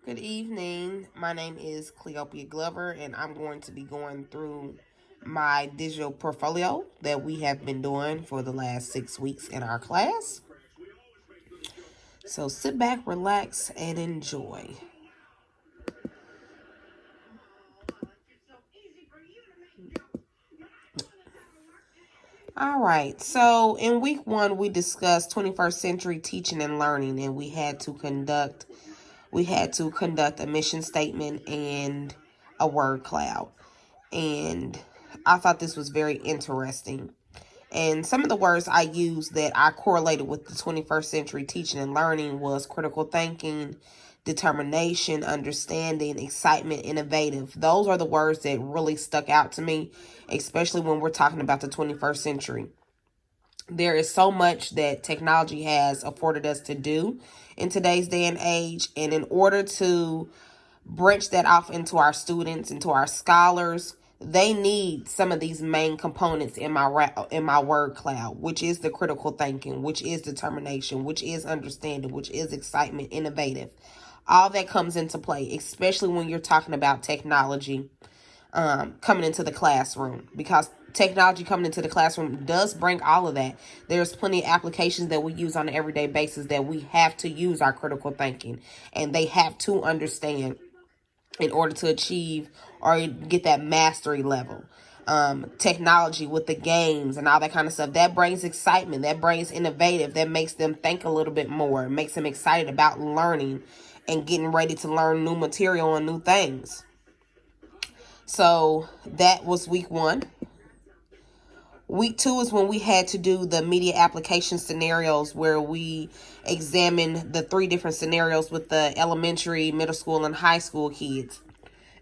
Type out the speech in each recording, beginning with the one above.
Good evening. My name is Cleopia Glover, and I'm going to be going through my digital portfolio that we have been doing for the last 6 weeks in our class. So sit back, relax, and enjoy. All right. So in week 1, we discussed 21st century teaching and learning, and we had to conduct a mission statement and a word cloud. And I thought this was very interesting. And some of the words I used that I correlated with the 21st century teaching and learning was critical thinking, determination, understanding, excitement, innovative. Those are the words that really stuck out to me, especially when we're talking about the 21st century. There is so much that technology has afforded us to do in today's day and age. And in order to branch that off into our students, into our scholars, they need some of these main components in my word cloud, which is the critical thinking, which is determination, which is understanding, which is excitement, innovative. All that comes into play, especially when you're talking about technology coming into the classroom, because technology coming into the classroom does bring all of that. There's plenty of applications that we use on an everyday basis that we have to use our critical thinking, and they have to understand in order to achieve or get that mastery level. Technology with the games and all that kind of stuff, that brings excitement, that brings innovative, that makes them think a little bit more, makes them excited about learning and getting ready to learn new material and new things. So that was week 1. Week 2 is when we had to do the media application scenarios, where we examined the 3 different scenarios with the elementary, middle school, and high school kids.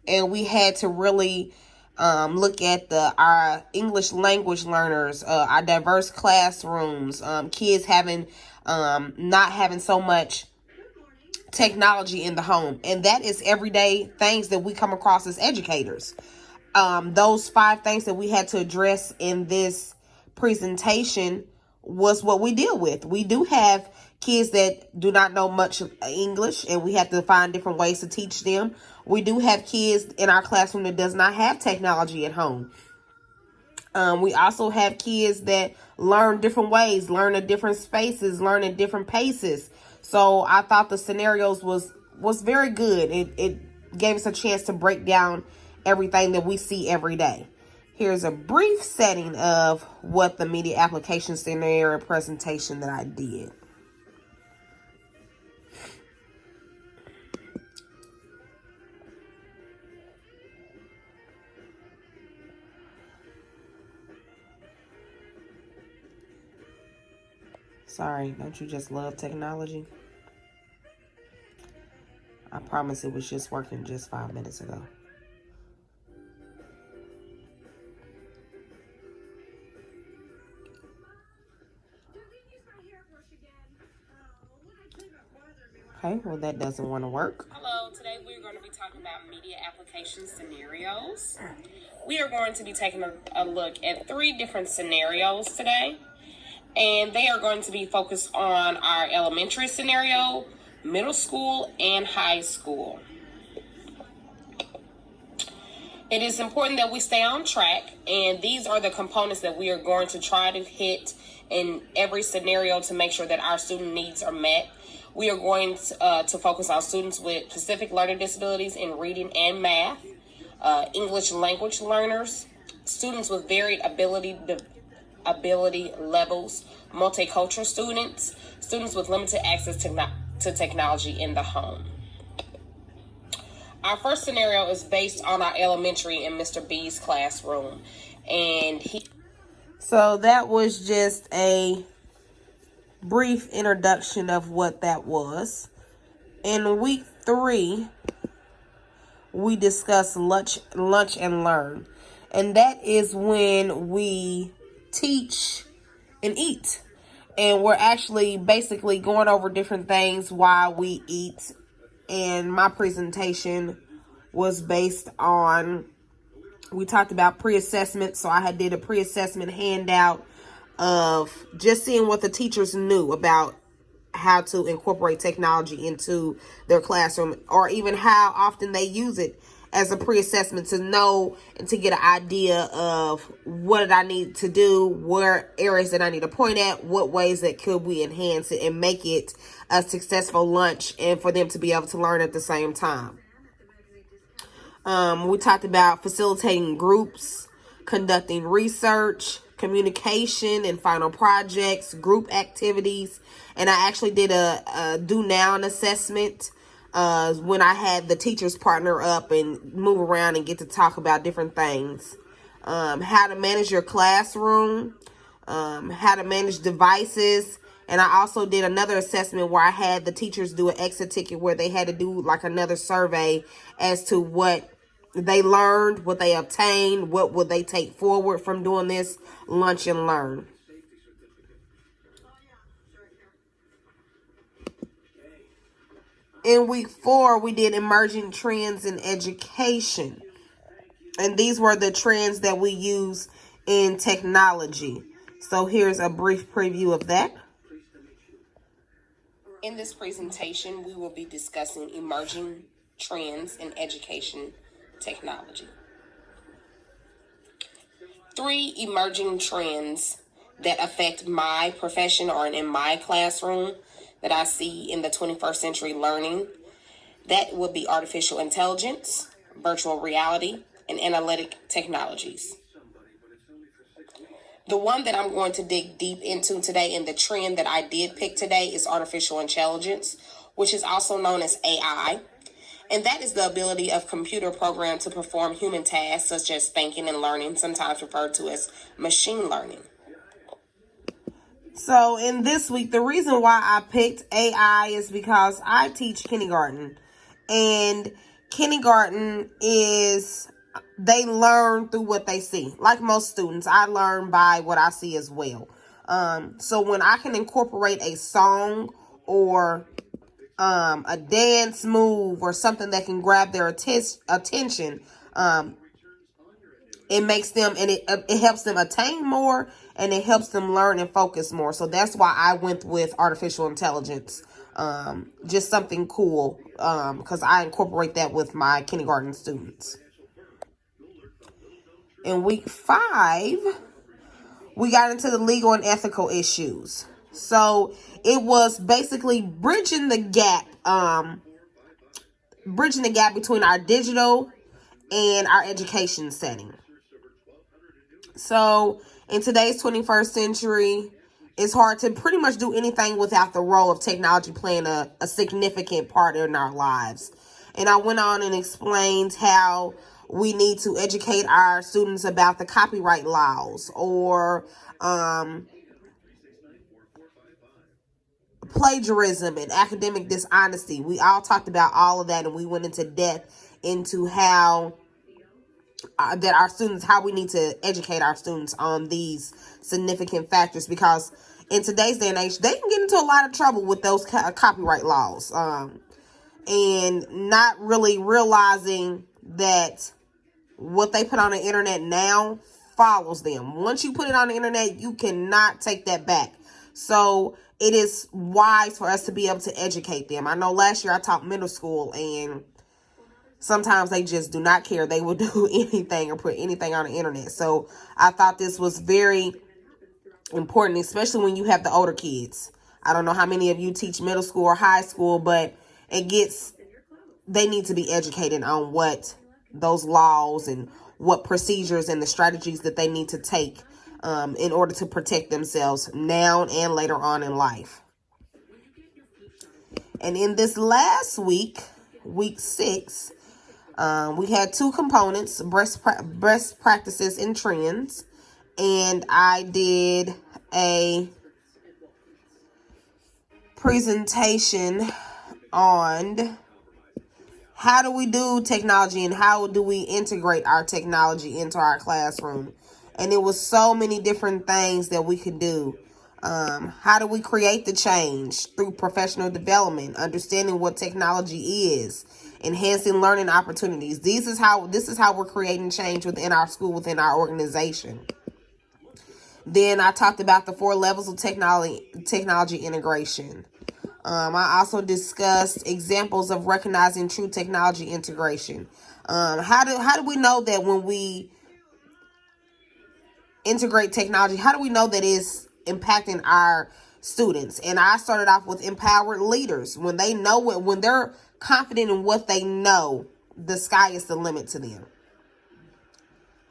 And we had to really look at our English language learners, our diverse classrooms, kids having not having so much technology in the home. And that is everyday things that we come across as educators. Those 5 things that we had to address in this presentation was what we deal with. We do have kids that do not know much English, and we have to find different ways to teach them. We do have kids in our classroom that does not have technology at home. We also have kids that learn different ways, learn at different spaces, learn at different paces. So I thought the scenarios was very good. It gave us a chance to break down everything that we see every day. Here's a brief setting of what the media application scenario presentation that I did. Sorry, don't you just love technology? I promise it was just working just 5 minutes ago. Okay, well, that doesn't want to work. Hello, today we're going to be talking about media application scenarios. We are going to be taking a look at 3 different scenarios today, and they are going to be focused on our elementary scenario, middle school, and high school. It is important that we stay on track, and these are the components that we are going to try to hit in every scenario to make sure that our student needs are met. We are going to focus on students with specific learning disabilities in reading and math, English language learners, students with varied ability levels, multicultural students, students with limited access to technology in the home. Our first scenario is based on our elementary in Mr. B's classroom. So that was just a brief introduction of what that was. In week 3, we discussed lunch and learn. And that is when we teach and eat. And we're actually basically going over different things while we eat. And my presentation was based on, we talked about pre-assessment. So I did a pre-assessment handout of just seeing what the teachers knew about how to incorporate technology into their classroom, or even how often they use it as a pre-assessment to know and to get an idea of what did I need to do, where areas that I need to point at, what ways that could we enhance it and make it a successful lunch, and for them to be able to learn at the same time. We talked about facilitating groups, conducting research, communication and final projects, group activities, and I actually did a do now assessment when I had the teachers partner up and move around and get to talk about different things. How to manage your classroom, how to manage devices. And I also did another assessment where I had the teachers do an exit ticket where they had to do like another survey as to what they learned, what they obtained, what would they take forward from doing this lunch and learn. In week 4, we did emerging trends in education. And these were the trends that we use in technology. So here's a brief preview of that. In this presentation, we will be discussing emerging trends in education technology. 3 emerging trends that affect my profession or in my classroom that I see in the 21st century learning. That would be artificial intelligence, virtual reality, and analytic technologies. The one that I'm going to dig deep into today, and the trend that I did pick today, is artificial intelligence, which is also known as AI. And that is the ability of computer program to perform human tasks such as thinking and learning, sometimes referred to as machine learning. So in this week, the reason why I picked AI is because I teach kindergarten. And kindergarten is, they learn through what they see. Like most students, I learn by what I see as well. So when I can incorporate a song or a dance move or something that can grab their attention, it makes them, and it helps them attain more, and it helps them learn and focus more. So that's why I went with artificial intelligence. Just something cool, because I incorporate that with my kindergarten students. In week 5, we got into the legal and ethical issues. So it was basically bridging the gap between our digital and our education setting. So in today's 21st century, it's hard to pretty much do anything without the role of technology playing a significant part in our lives. And I went on and explained how we need to educate our students about the copyright laws, or plagiarism and academic dishonesty. We all talked about all of that, and we went into depth into how that our students, how we need to educate our students on these significant factors, because in today's day and age, they can get into a lot of trouble with those copyright laws, and not really realizing that what they put on the internet now follows them. Once you put it on the internet, you cannot take that back. So it is wise for us to be able to educate them. I know last year I taught middle school, and sometimes they just do not care. They will do anything or put anything on the internet. So I thought this was very important, especially when you have the older kids. I don't know how many of you teach middle school or high school, but they need to be educated on what those laws and what procedures and the strategies that they need to take in order to protect themselves now and later on in life. And in this last week, week 6, we had 2 components, best practices and trends, and I did a presentation on how do we do technology and how do we integrate our technology into our classroom. And it was so many different things that we could do. How do we create the change? Through professional development, understanding what technology is, enhancing learning opportunities. This is how we're creating change within our school, within our organization. Then I talked about the 4 levels of technology integration. I also discussed examples of recognizing true technology integration. How do we know that when we integrate technology, how do we know that it's impacting our students? And I started off with empowered leaders. When they know it, when they're confident in what they know, the sky is the limit to them.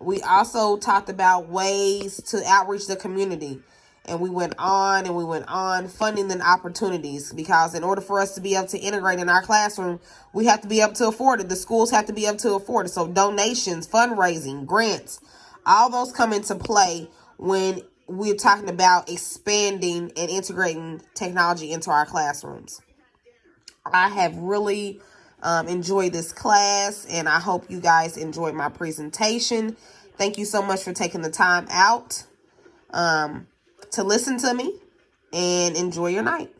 We also talked about ways to outreach the community. And we went on and we went on, funding and opportunities, because in order for us to be able to integrate in our classroom, we have to be able to afford it. The schools have to be able to afford it. So donations, fundraising, grants, all those come into play when we're talking about expanding and integrating technology into our classrooms. I have really enjoyed this class, and I hope you guys enjoyed my presentation. Thank you so much for taking the time out to listen to me, and enjoy your night.